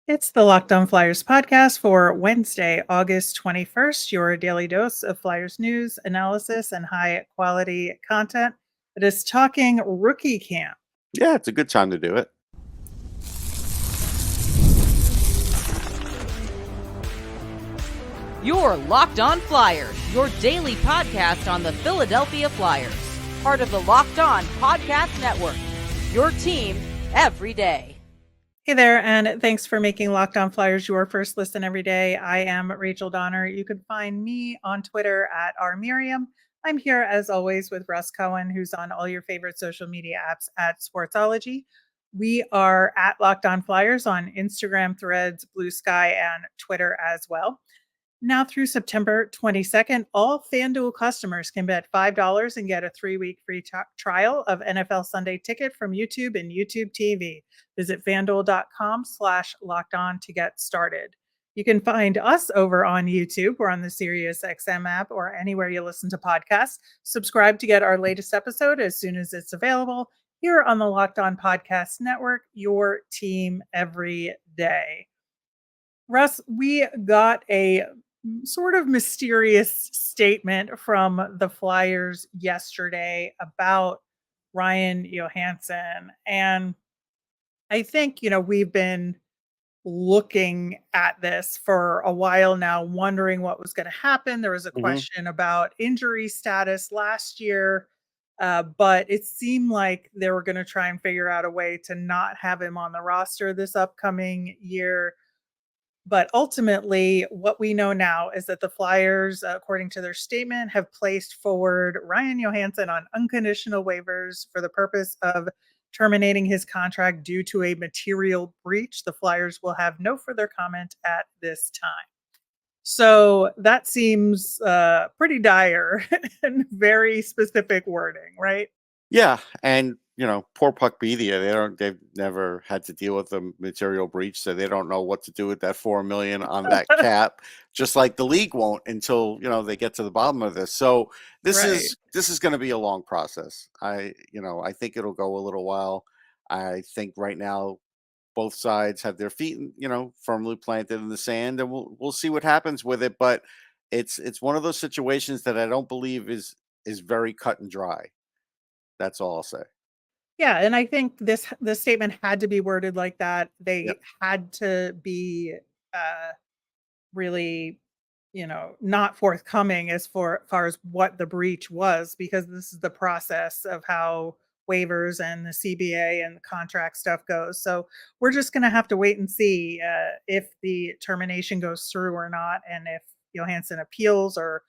It's the Locked On Flyers podcast for Wednesday, August 21st, your daily dose of Flyers news, analysis, and high quality content that is talking rookie camp. Yeah, it's a good time to do it. You're Locked On Flyers, your daily podcast on the Philadelphia Flyers. Part of the Locked On Podcast Network, your team every day. Hey there, and thanks for making Locked On Flyers your first listen every day. I am Rachel Donner. You can find me on Twitter at rmiriam. I'm here as always with Russ Cohen, who's on all your favorite social media apps at Sportsology. We are at Locked On Flyers on Instagram, Threads, Blue Sky, and Twitter as well. Now through September 22nd, all FanDuel customers can bet $5 and get a 3-week free trial of NFL Sunday Ticket from YouTube and YouTube TV. Visit fanduel.com/lockedon to get started. You can find us over on YouTube. We're on the SiriusXM app or anywhere you listen to podcasts. Subscribe to get our latest episode as soon as it's available here on the Locked On Podcast Network, your team every day. Russ, we got a sort of mysterious statement from the Flyers yesterday about Ryan Johansson. And I think, we've been looking at this for a while now, wondering what was going to happen. There was a question about injury status last year, but it seemed like they were going to try and figure out a way to not have him on the roster this upcoming year. But ultimately, what we know now is that the Flyers, according to their statement, have placed forward Ryan Johansson on unconditional waivers for the purpose of terminating his contract due to a material breach. The Flyers will have no further comment at this time. So that seems pretty dire and very specific wording, right? Yeah, and poor Puck Media, they've never had to deal with a material breach, so they don't know what to do with that $4 million on that cap. Just like the league won't until they get to the bottom of this. So this is going to be a long process. I think it'll go a little while. I think right now both sides have their feet firmly planted in the sand, and we'll see what happens with it. But it's one of those situations that I don't believe is very cut and dry. That's all I'll say. Yeah, and I think this statement had to be worded like that. They had to be really, not forthcoming as far as what the breach was, because this is the process of how waivers and the CBA and the contract stuff goes. So we're just going to have to wait and see if the termination goes through or not, and if Johansson appeals or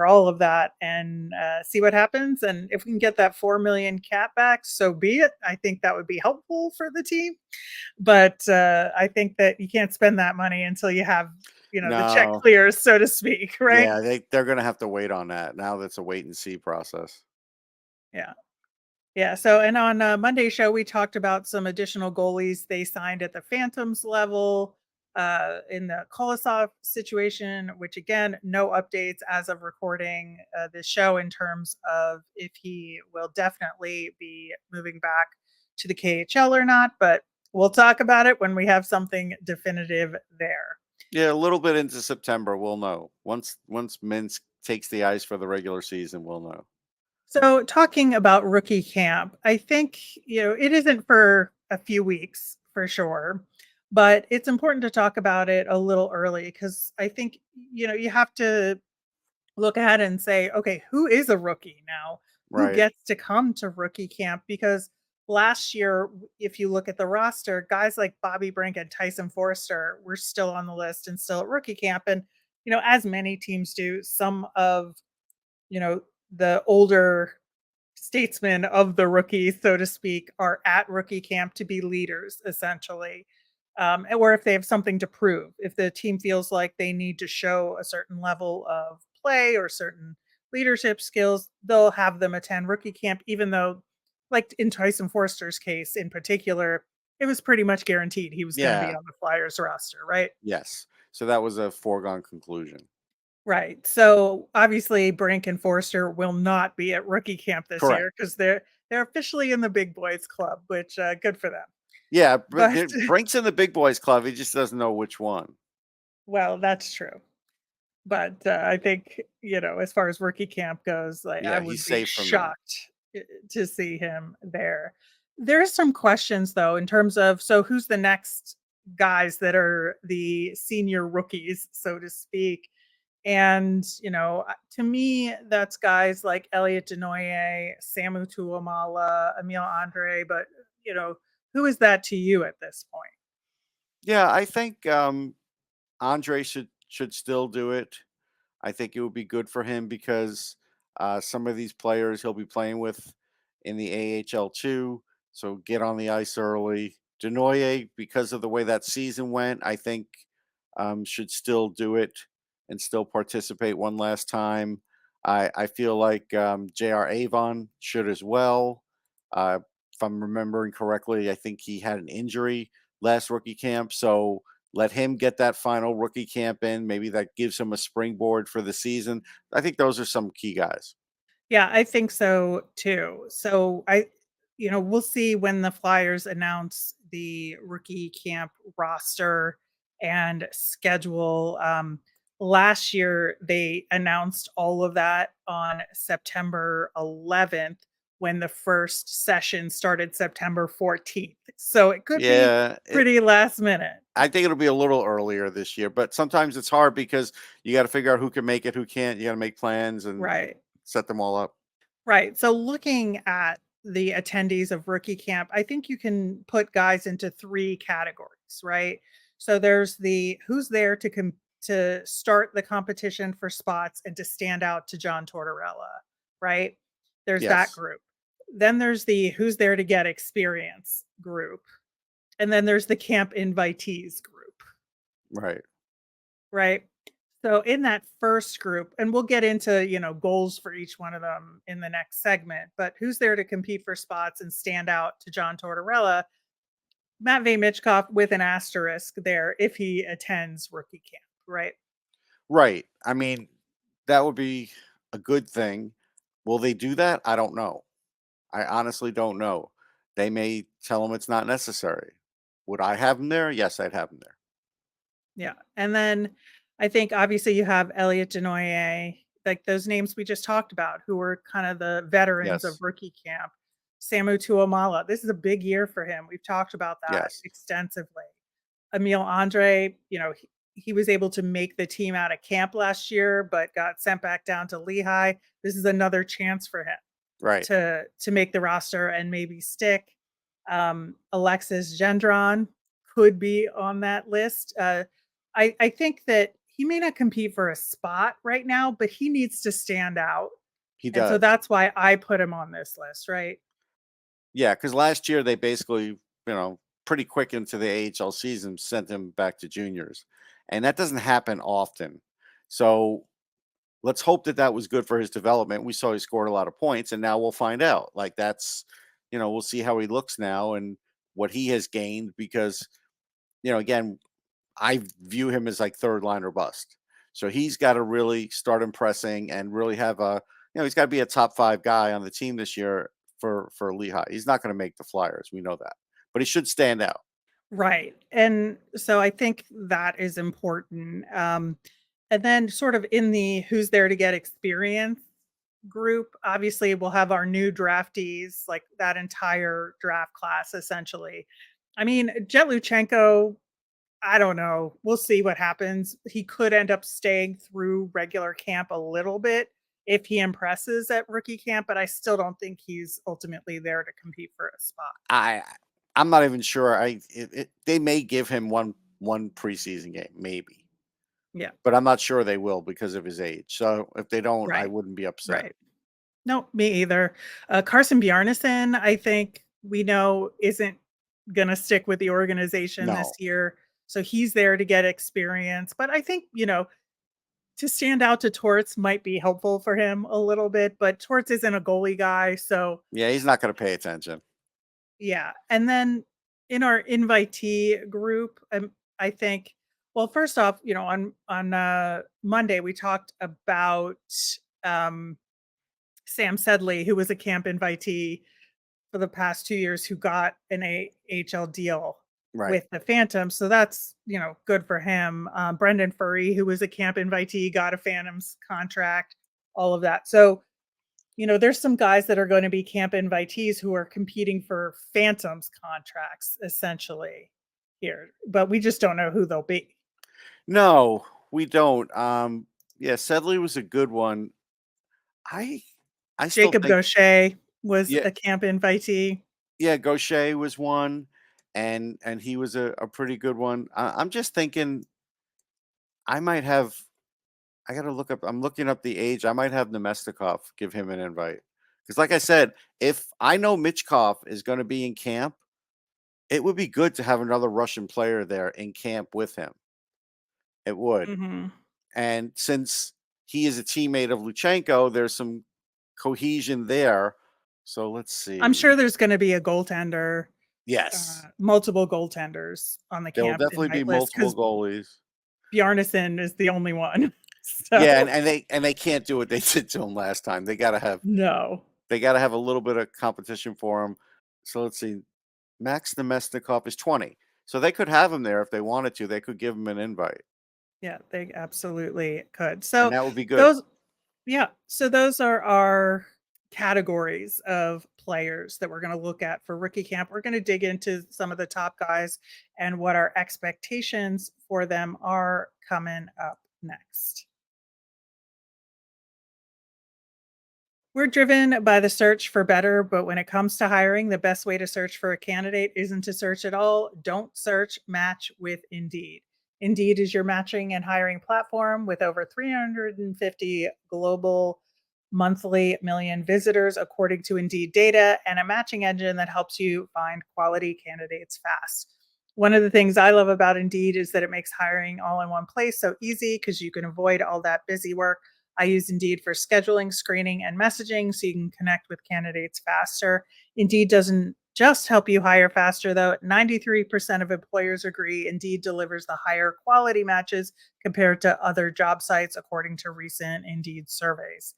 all of that, and see what happens. And if we can get that $4 million cap back, so be it. I think that would be helpful for the team. But I think that you can't spend that money until you have, the check clears, so to speak, right? Yeah, they're going to have to wait on that. Now that's a wait and see process. Yeah. Yeah. So, and on Monday's show, we talked about some additional goalies they signed at the Phantoms level. In the Kolosov situation, which again, no updates as of recording this show in terms of if he will definitely be moving back to the KHL or not, but we'll talk about it when we have something definitive there. Yeah, a little bit into September, we'll know. Once Minsk takes the ice for the regular season, we'll know. So talking about rookie camp, I think, it isn't for a few weeks for sure. But it's important to talk about it a little early, because I think, you have to look ahead and say, okay, who is a rookie now? Who gets to come to rookie camp? Because last year, if you look at the roster, guys like Bobby Brink and Tyson Forster were still on the list and still at rookie camp. And, as many teams do, some of, the older statesmen of the rookies, so to speak, are at rookie camp to be leaders, essentially. Or if they have something to prove, if the team feels like they need to show a certain level of play or certain leadership skills, they'll have them attend rookie camp, even though, like in Tyson Forster's case in particular, it was pretty much guaranteed he was going to be on the Flyers roster, right? Yes. So that was a foregone conclusion. Right. So obviously Brink and Forster will not be at rookie camp this year, because they're officially in the big boys club, which good for them. Yeah, but But Brink's in the big boys club. He just doesn't know which one. well, that's true. But I think, as far as rookie camp goes, like I Yeah, he's would be safe from that. shocked to see him there. There's some questions though in terms of, so who's the next guys that are the senior rookies, so to speak. And, to me, that's guys like Elliot Denoye, Samu Tuamala, Emil Andre. But, you know, who is that to you at this point? Yeah, I think Andre should still do it. I think it would be good for him because some of these players he'll be playing with in the AHL too. So get on the ice early. Denoye, because of the way that season went, I think should still do it and still participate one last time. I feel like J.R. Avon should as well. If I'm remembering correctly, I think he had an injury last rookie camp. So let him get that final rookie camp in. Maybe that gives him a springboard for the season. I think those are some key guys. Yeah, I think so too. So we'll see when the Flyers announce the rookie camp roster and schedule. Last year, they announced all of that on September 11th when the first session started September 14th. So it could be Yeah, pretty last minute. I think it'll be a little earlier this year, but sometimes it's hard because you got to figure out who can make it, who can't. You got to make plans and Right. set them all up. Right. So looking at the attendees of rookie camp, I think you can put guys into three categories, right? So there's the who's there to start the competition for spots and to stand out to John Tortorella, right? There's that Yes, group. Then there's the who's there to get experience group. And then there's the camp invitees group, right. right? So in that first group, and we'll get into, goals for each one of them in the next segment, but who's there to compete for spots and stand out to John Tortorella? Matvei Michkov with an asterisk there if he attends rookie camp, right? Right. I mean, that would be a good thing. Will they do that? I don't know. I honestly don't know. They may tell him it's not necessary. Would I have him there? Yes, I'd have him there. Yeah. And then I think obviously you have Elliot Denoye, like those names we just talked about, who were kind of the veterans of Yes. rookie camp. Samu Tuamala, this is a big year for him. We've talked about that Yes. extensively. Emil Andre, he was able to make the team out of camp last year, but got sent back down to Lehigh. This is another chance for him Right. to make the roster and maybe stick. Alexis Gendron could be on that list. I think that he may not compete for a spot right now, but he needs to stand out. He And so does. that's why I put him on this list, right? Yeah, because last year they basically, pretty quick into the AHL season, sent him back to juniors, and that doesn't happen often. So let's hope that that was good for his development. We saw he scored a lot of points, and now we'll find out. Like that's, we'll see how he looks now and what he has gained because, again, I view him as like third line or bust. So he's got to really start impressing and really have he's got to be a top 5 guy on the team this year for Lehigh. He's not going to make the Flyers. We know that, but he should stand out. Right. And so I think that is important. And then sort of in the who's there to get experience group, obviously we'll have our new draftees, like that entire draft class essentially. I mean, Jet Luchenko, I don't know. We'll see what happens. He could end up staying through regular camp a little bit if he impresses at rookie camp, but I still don't think he's ultimately there to compete for a spot. I I'm not even sure. They may give him one preseason game, maybe, Yeah. but I'm not sure they will because of his age. So if they don't, I Right. wouldn't be upset. Right. No, me either. Carson Bjarnason, I think we know isn't going to stick with the organization this No. year. So he's there to get experience. But I think, to stand out to Torts might be helpful for him a little bit. But Torts isn't a goalie guy. So Yeah, he's not going to pay attention. yeah. And then in our invitee group, I think, well, first off, on Monday, we talked about um, Sam Sedley, who was a camp invitee. for the past 2 years who got an AHL deal Right. with the Phantoms. So that's, good for him. Brendan Furry, who was a camp invitee, got a Phantoms contract, all of that. So, there's some guys that are going to be camp invitees who are competing for Phantoms contracts essentially here, but we just don't know who they'll be. No, we don't. Yeah, Sedley was a good one. I I still Jacob think Gaucher was yeah, a camp invitee. yeah, Gaucher was one, and he was a pretty good one. I'm just thinking I might have I gotta look up I'm looking up the age. I might have Nemestikov give him an invite. Because like I said, if I know Michkov is gonna be in camp, it would be good to have another Russian player there in camp with him. It would. Mhm. And since he is a teammate of Luchenko, there's some cohesion there. So let's I'm see. sure there's gonna be a goaltender, Yes, multiple goaltenders on the there will camp definitely be invite list multiple because goalies. Bjarnason is the only one. Yeah, So, and they can't do what they did to him last time. no. They gotta have a little bit of competition for him. So let's see. Max Nemesnikov is 20. So they could have him there if they wanted to. They could give him an invite. Yeah, they absolutely could. And So that would be good. those yeah, so those are our categories of players that we're gonna look at for rookie camp. We're gonna dig into some of the top guys and what our expectations for them are coming up next. We're driven by the search for better, but when it comes to hiring, the best way to search for a candidate isn't to search at all. Don't search, match with Indeed. Indeed is your matching and hiring platform with over 350 global monthly million visitors, according to Indeed data, and a matching engine that helps you find quality candidates fast. One of the things I love about Indeed is that it makes hiring all in one place so easy because you can avoid all that busy work. I use Indeed for scheduling, screening, and messaging so you can connect with candidates faster. Indeed doesn't just help you hire faster, though. 93% of employers agree Indeed delivers the higher quality matches compared to other job sites, according to recent Indeed surveys.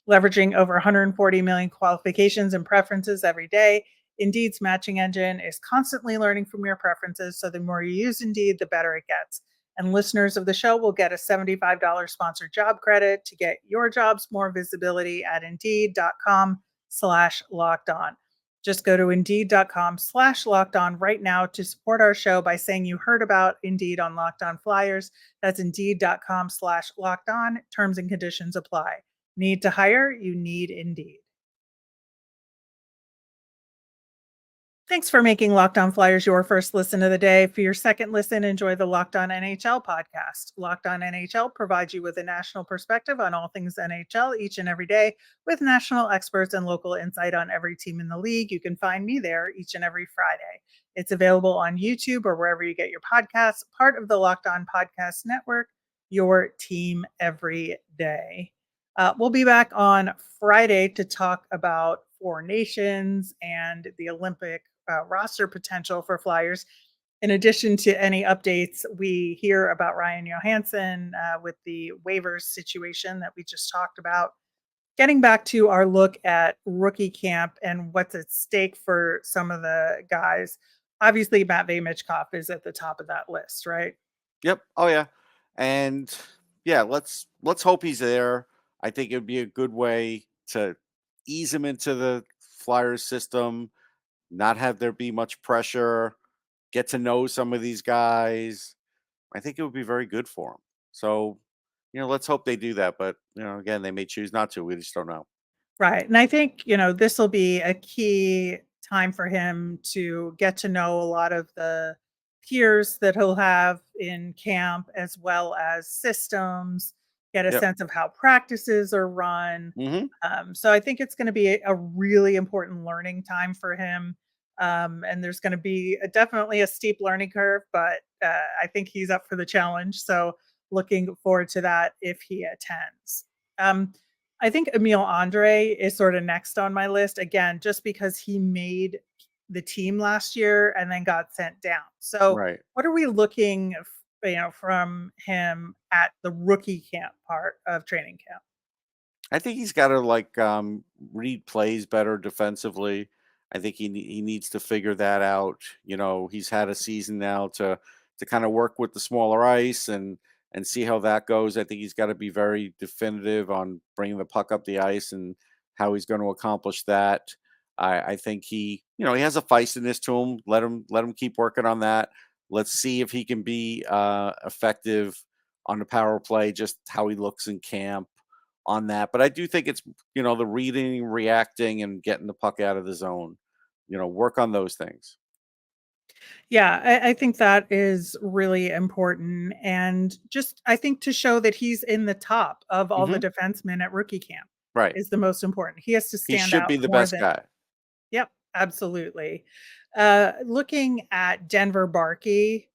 Leveraging over 140 million qualifications and preferences every day, Indeed's matching engine is constantly learning from your preferences, so the more you use Indeed, the better it gets. And listeners of the show will get a $75 sponsored job credit to get your jobs more visibility at indeed.com/locked on. Just go to indeed.com/locked on right now to support our show by saying you heard about Indeed on Locked On Flyers. That's indeed.com/locked on. Terms and conditions apply. Need to hire? You need Indeed. Thanks for making Locked On Flyers your first listen of the day. For your second listen, enjoy the Locked On NHL podcast. Locked On NHL provides you with a national perspective on all things NHL each and every day with national experts and local insight on every team in the league. You can find me there each and every Friday. It's available on YouTube or wherever you get your podcasts, part of the Locked On Podcast Network, your team every day. We'll be back on Friday to talk about Four Nations and the Olympic roster potential for Flyers. In addition to any updates, we hear about Ryan Johansson with the waivers situation that we just talked about. Getting back to our look at rookie camp and what's at stake for some of the guys, obviously Matvei Michkov is at the top of that list, right? Yep. Oh yeah. And yeah, let's hope he's there. I think it would be a good way to ease him into the Flyers system, not have there be much pressure, get to know some of these guys. I think it would be very good for him. So, let's hope they do that. But, again, they may choose not to. We just don't know. Right. And I think, this will be a key time for him to get to know a lot of the peers that he'll have in camp, as well as systems, get a Yep. sense of how practices are run. Hmm. So I think it's going to be a really important learning time for him. And there's going to be definitely a steep learning curve, but I think he's up for the challenge. So looking forward to that if he attends. Um, I think Emil Andre is sort of next on my list again, just because he made the team last year and then got sent down. So, Right. what are we looking, from him at the rookie camp part of training camp? I think he's got to like read plays better defensively. I think he needs to figure that out. He's had a season now to kind of work with the smaller ice and see how that goes. I think he's got to be very definitive on bringing the puck up the ice and how he's going to accomplish that. I think he has a feistiness to him. Let him keep working on that. Let's see if he can be effective on the power play, just how he looks in camp on that. But I do think it's the reading, reacting, and getting the puck out of the zone. Work on those things. Yeah, I think that is really important. And just, I think to show that he's in the top of all the Hmm. defensemen at rookie camp Right. is the most important. He has to He stand should out be the more best than, guy. yep, absolutely. Looking at Denver Barkey,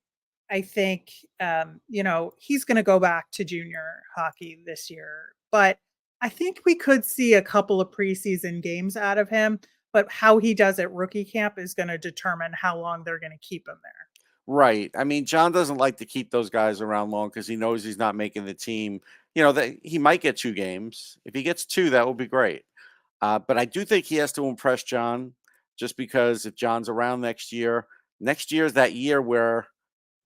I think, he's going to go back to junior hockey this year, but I think we could see a couple of preseason games out of him. But how he does at rookie camp is going to determine how long they're going to keep him there. Right. I mean, John doesn't like to keep those guys around long because he knows he's not making the team. That he might get 2 games. If he gets 2, that would be great. But I do think he has to impress John, just because if John's around next year is that year where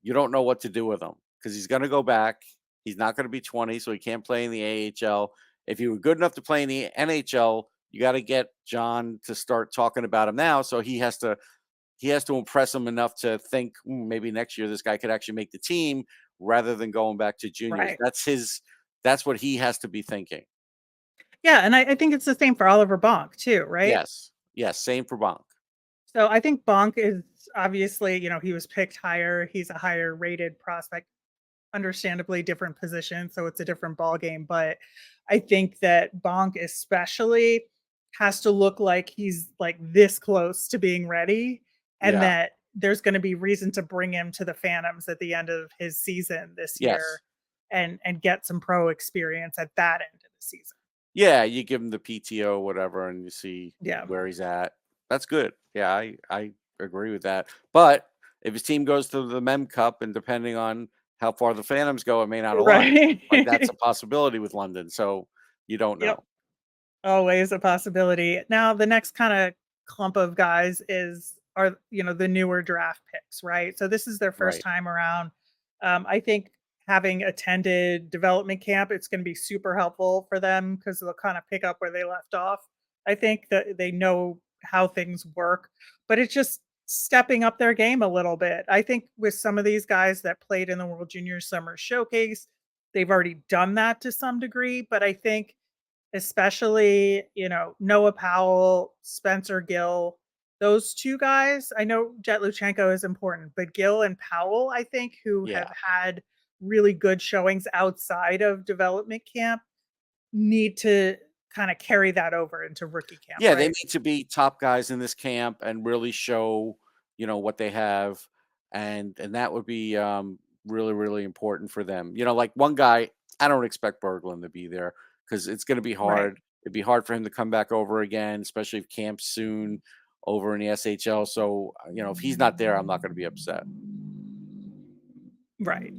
you don't know what to do with him because he's going to go back. He's not going to be 20, so he can't play in the AHL. If he were good enough to play in the NHL, you got to get John to start talking about him now. So he has to impress him enough to think, maybe next year this guy could actually make the team rather than going back to juniors. Right. That's what he has to be thinking. Yeah, and I think it's the same for Oliver Bonk too, right? Yes. Yes. Same for Bonk. So I think Bonk is obviously, he was picked higher. He's a higher rated prospect, understandably different position, so it's a different ball game. But I think that Bonk especially has to look like he's like this close to being ready, and Yeah. that there's going to be reason to bring him to the Phantoms at the end of his season this year, Yes. and get some pro experience at that end of the season. Yeah. You give him the PTO, whatever, and you see Yeah. where he's at. That's good. Yeah. I agree with that. But if his team goes to the Mem Cup, and depending on how far the Phantoms go, it may not align. Right. Like, that's a possibility with London. So you don't Yep. know. Always a possibility. Now, the next kind of clump of guys are the newer draft picks, right? So this is their first Right. time around. I think having attended development camp, it's going to be super helpful for them because they'll kind of pick up where they left off. I think that they know how things work, but it's just stepping up their game a little bit. I think with some of these guys that played in the World Junior Summer Showcase, they've already done that to some degree, but I think especially, Noah Powell, Spencer Gill, those 2 guys. I know Jet Luchenko is important, but Gill and Powell, I think, who have Yeah. had really good showings outside of development camp, need to kind of carry that over into rookie camp, Yeah, they right? need to be top guys in this camp and really show, what they have, and that would be really, really important for them. Like one guy, I don't expect Berglund to be there because it's going to be Right. hard. It'd be hard for him to come back over again, especially if camp's soon over in the SHL. So, if he's not there, I'm not going to be upset. Right.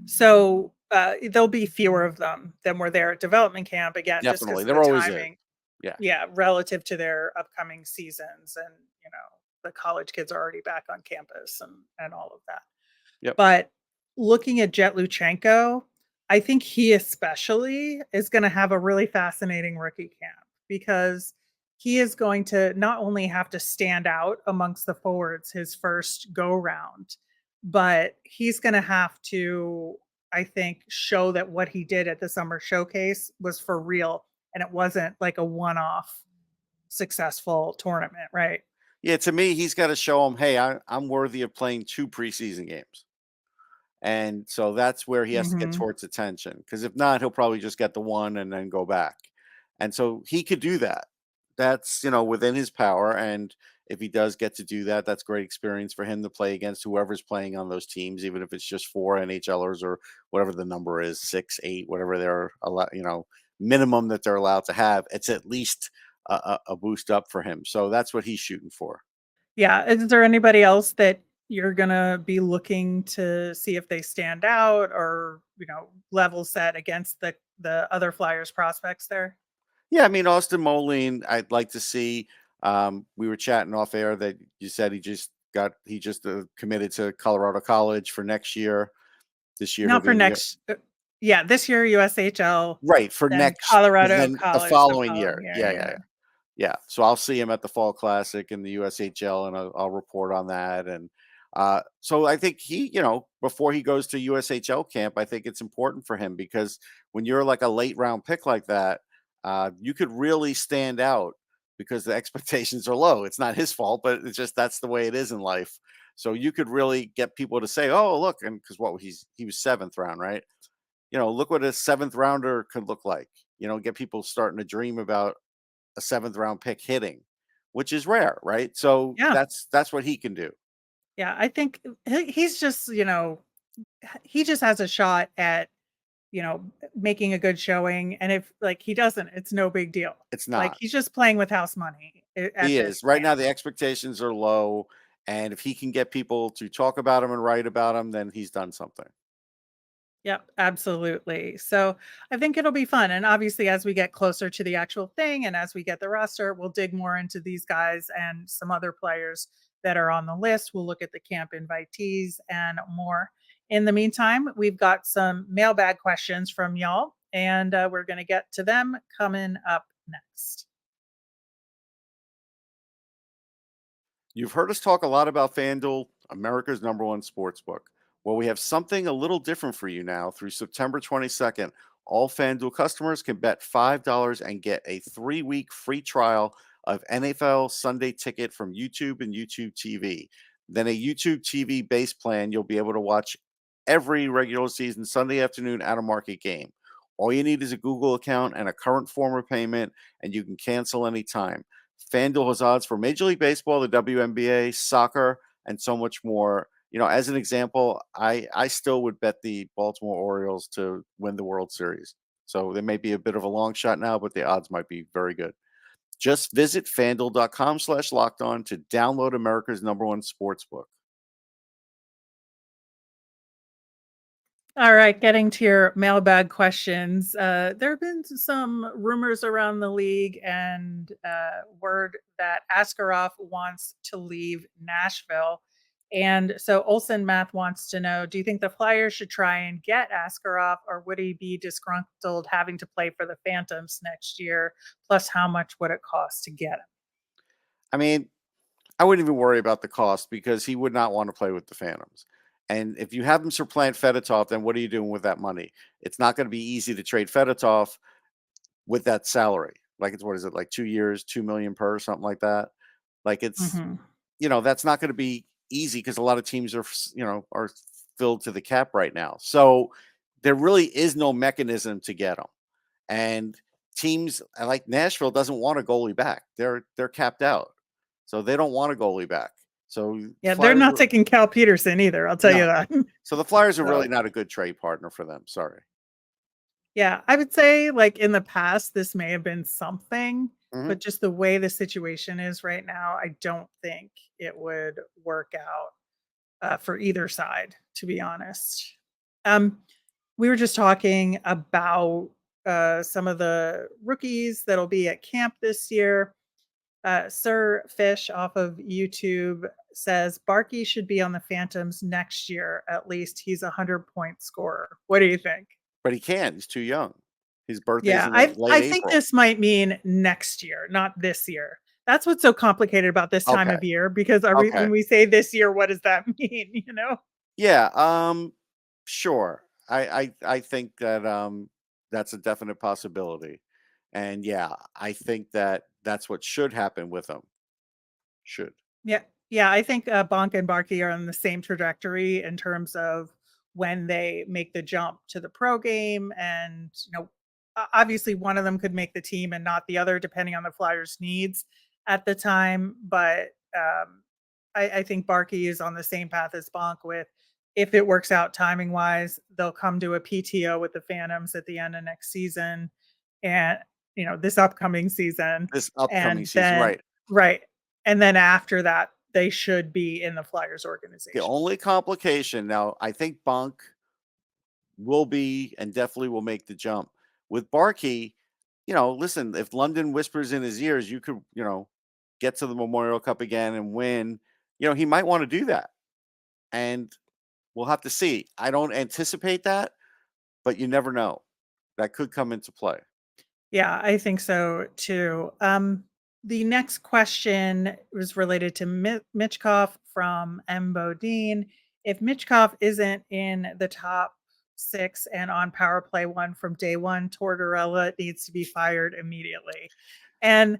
So there'll be fewer of them than were there at development camp again, just Definitely, because of the there always is. timing. Yeah. Yeah, relative to their upcoming seasons, and, the college kids are already back on campus and all of that. Yep. But looking at Jet Luchenko, I think he especially is gonna have a really fascinating rookie camp because he is going to not only have to stand out amongst the forwards his first go round, but he's gonna have to, I think, show that what he did at the summer showcase was for real and it wasn't like a one-off successful tournament, right? Yeah. To me, he's got to show them, hey, I'm worthy of playing 2 preseason games. And so that's where he has to get Mhm. towards attention, because if not, he'll probably just get the one and then go back. And so he could do that. That's, within his power. And if he does get to do that, that's great experience for him to play against whoever's playing on those teams, even if it's just 4 NHLers or whatever the number is, 6, 8, whatever they're allowed, minimum that they're allowed to have. It's at least a boost up for him. So that's what he's shooting for. Yeah, is there anybody else that you're gonna be looking to see if they stand out or, level set against the other Flyers prospects there? Yeah, I mean, Austin Moline, I'd like to see. We were chatting off air that you said he just committed to Colorado College for next year. This year he'll Not be for in the next. Yeah, this year USHL, right for then next, Colorado then the College the following following year. year. Yeah, yeah, Yeah. yeah. Yeah, so I'll see him at the Fall Classic in the USHL, and I'll report on that. And so I think he, before he goes to USHL camp, I think it's important for him because when you're like a late round pick like that, you could really stand out because the expectations are low. It's not his fault, but it's just that's the way it is in life. So you could really get people to say, "Oh, look," and because he was seventh round, right? Look what a seventh rounder could look like. Get people starting to dream about a seventh round pick hitting, which is rare, right? So Yeah. that's what he can do. Yeah. I think he's just, he just has a shot at, making a good showing. And if like he doesn't, it's no big deal. It's Like not. he's just playing with house money at He this is. Right point. now the expectations are low. And if he can get people to talk about him and write about him, then he's done something. Yep, absolutely. So I think it'll be fun. And obviously, as we get closer to the actual thing and as we get the roster, we'll dig more into these guys and some other players that are on the list. We'll look at the camp invitees and more. In the meantime, we've got some mailbag questions from y'all, and we're going to get to them coming up next. You've heard us talk a lot about FanDuel, America's #1 sports book. Well, we have something a little different for you now. Through September 22nd, all FanDuel customers can bet $5 and get a 3-week free trial of NFL Sunday Ticket from YouTube and YouTube TV. Then a YouTube TV base plan, you'll be able to watch every regular season Sunday afternoon out of market game. All you need is a Google account and a current form of payment, and you can cancel anytime. FanDuel has odds for Major League Baseball, the WNBA, soccer, and so much more. As an example, I still would bet the Baltimore Orioles to win the World Series. So they may be a bit of a long shot now, but the odds might be very good. Just visit fanduel.com/locked on to download America's #1 sportsbook. All right, getting to your mailbag questions. There have been some rumors around the league and word that Askarov wants to leave Nashville. And so Olson Math wants to know, do you think the Flyers should try and get Askarov, or would he be disgruntled having to play for the Phantoms next year? Plus, how much would it cost to get him? I mean, I wouldn't even worry about the cost because he would not want to play with the Phantoms. And if you have him supplant Fedotov, then what are you doing with that money? It's not going to be easy to trade Fedotov with that salary. Like it's what is it, like 2 years, 2 million per, something like that. Like it's Hmm. that's not going to be easy because a lot of teams are filled to the cap right now. So there really is no mechanism to get them. And teams like Nashville doesn't want a goalie back. They're capped out. So they don't want a goalie back. So Yeah, they're Flyers not are taking Cal Peterson either. I'll tell you no. that. So the Flyers are really So not a good trade partner for them. Sorry. yeah, I would say, like, in the past, this may have been something, Mhm. but just the way the situation is right now, I don't think it would work out, for either side, to be honest. Um, we were just talking about, some of the rookies that'll be at camp this year. Sir Fish off of YouTube says, "Barkey should be on the Phantoms next year, at least. He's a 100-point scorer." What do you think? But he can't. He's too young. His birthday's Yeah, in late I think April. this might mean next year, not this year. That's what's so complicated about this time Okay. of year because are we Okay. when we say this year, what does that mean, you know? Yeah, sure. I think that that's a definite possibility. And yeah, I think that that's what should happen with him. Should. Yeah. Yeah, I think, Bonk and Barkey are on the same trajectory in terms of when they make the jump to the pro game and, obviously one of them could make the team and not the other depending on the Flyers' needs at the time, but, I think Barkey is on the same path as Bonk with if it works out timing-wise, they'll come to a PTO with the Phantoms at the end of next season and, this upcoming season, This upcoming and season, then right. right. And then after that, they should be in the Flyers The organization. only complication now, I think Bunk will be and definitely will make the jump. With Barkey, listen, if London whispers in his ears, you could, get to the Memorial Cup again and win, he might want to do that. And we'll have to see. I don't anticipate that, but you never know. That could come into play. Yeah, I think so too. The next question was related to Michkov from M. Bodine. If Michkov isn't in the top 6 and on power play 1 from day 1, Tortorella needs to be fired immediately. And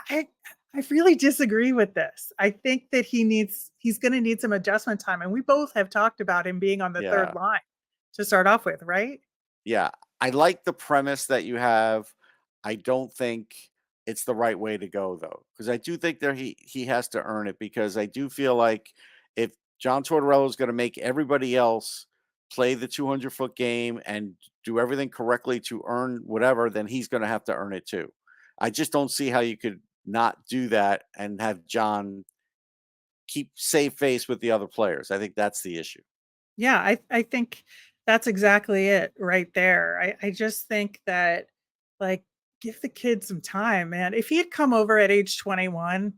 I I really disagree with this. I think that he's going to need some adjustment time, and we both have talked about him being on the third Yeah. line to start off with, right? Yeah. I like the premise that you have. I don't think it's the right way to go though, because I do think there he has to earn it, because I do feel like if John Tortorella is going to make everybody else play the 200-foot game and do everything correctly to earn whatever, then he's going to have to earn it too. I just don't see how you could not do that and have John keep save face with the other players. I think that's the issue. Yeah, I think that's exactly it right there. I just think that, like, give the kid some time, man. If he had come over at age 21,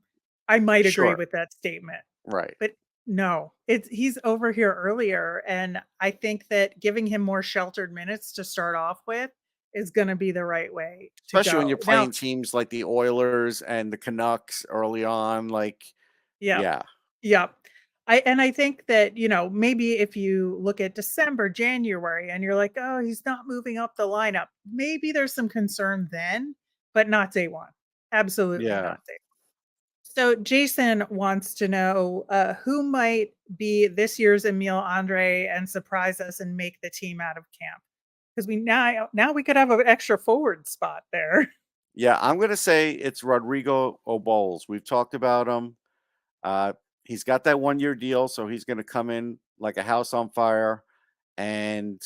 I might agree Sure. with that statement. Right. But no, he's over here earlier, and I think that giving him more sheltered minutes to start off with is gonna be the right way to Especially when you're go. Now, playing teams like the Oilers and the Canucks early on, like, yeah. yeah, Yeah. I think that, maybe if you look at December, January, and you're like, "Oh, he's not moving up the lineup." Maybe there's some concern then, but not day 1. Absolutely yeah. not day 1. So Jason wants to know, who might be this year's Emile Andre and surprise us and make the team out of camp? Because now we could have an extra forward spot there. Yeah, I'm gonna say it's Rodrigo Obols. We've talked about him. Uh, he's got that 1-year deal, so he's gonna come in like a house on fire. And,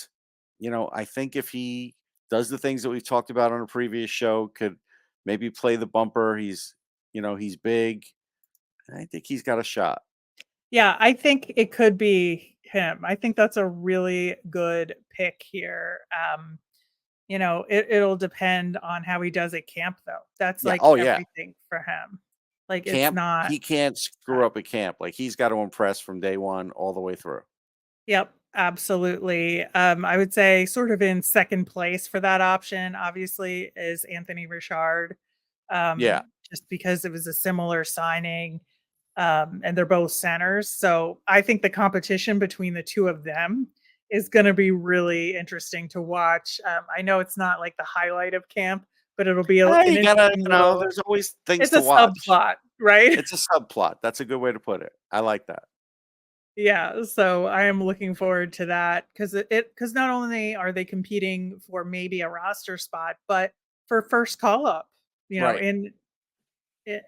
I think if he does the things that we've talked about on a previous show, could maybe play the bumper. He's big. I think he's got a shot. Yeah, I think it could be him. I think that's a really good pick here. It'll depend on how he does at camp though. That's Yeah. like Oh, yeah. everything for him. Like it's Camp, not he can't screw up a camp. Like, he's got to impress from day one all the way through. Yep, absolutely. I would say sort of in second place for that option, obviously, is Anthony Richard. Yeah. Just because it was a similar signing. And they're both centers. So I think the competition between the two of them is going to be really interesting to watch. I know it's not like the highlight of camp, but it'll be an You gotta, interesting little. there's always things It's to a watch. subplot, right? It's a subplot. That's a good way to put it. I like that. Yeah. So I am looking forward to that because not only are they competing for maybe a roster spot, but for first call up. You know, Right. in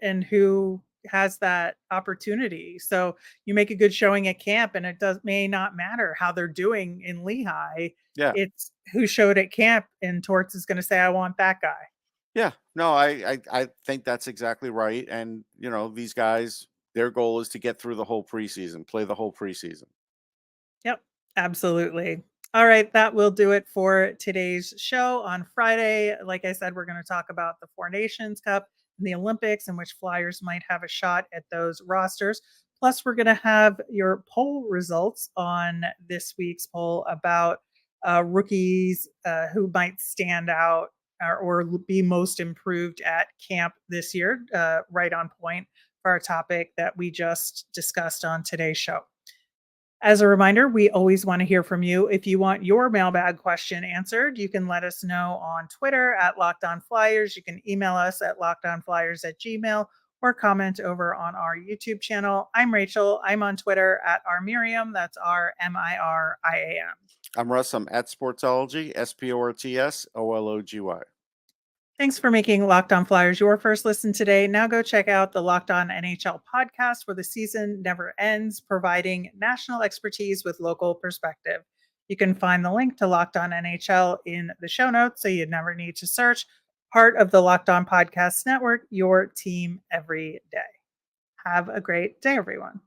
and who has that opportunity. So you make a good showing at camp and it may not matter how they're doing in Lehigh. Yeah. It's who showed at camp and Torts is going to say, I want that guy. Yeah. No, I think that's exactly right. And, these guys, their goal is to get through the whole preseason, play the whole preseason. Yep, absolutely. All right, that will do it for today's show. On Friday, like I said, we're going to talk about the Four Nations Cup and the Olympics and which Flyers might have a shot at those rosters. Plus, we're going to have your poll results on this week's poll about rookies who might stand out or be most improved at camp this year, right on point for our topic that we just discussed on today's show. As a reminder, we always want to hear from you. If you want your mailbag question answered, you can let us know on Twitter at Locked On Flyers. You can email us at lockedonflyers@gmail.com or comment over on our YouTube channel. I'm Rachel. I'm on Twitter at rmiriam. That's RMIRIAM. I'm Russ. I'm at Sportsology, SPORTSOLOGY. Thanks for making Locked On Flyers your first listen today. Now go check out the Locked On NHL podcast where the season never ends, providing national expertise with local perspective. You can find the link to Locked On NHL in the show notes so you never need to search. Part of the Locked On Podcast Network, your team every day. Have a great day, everyone.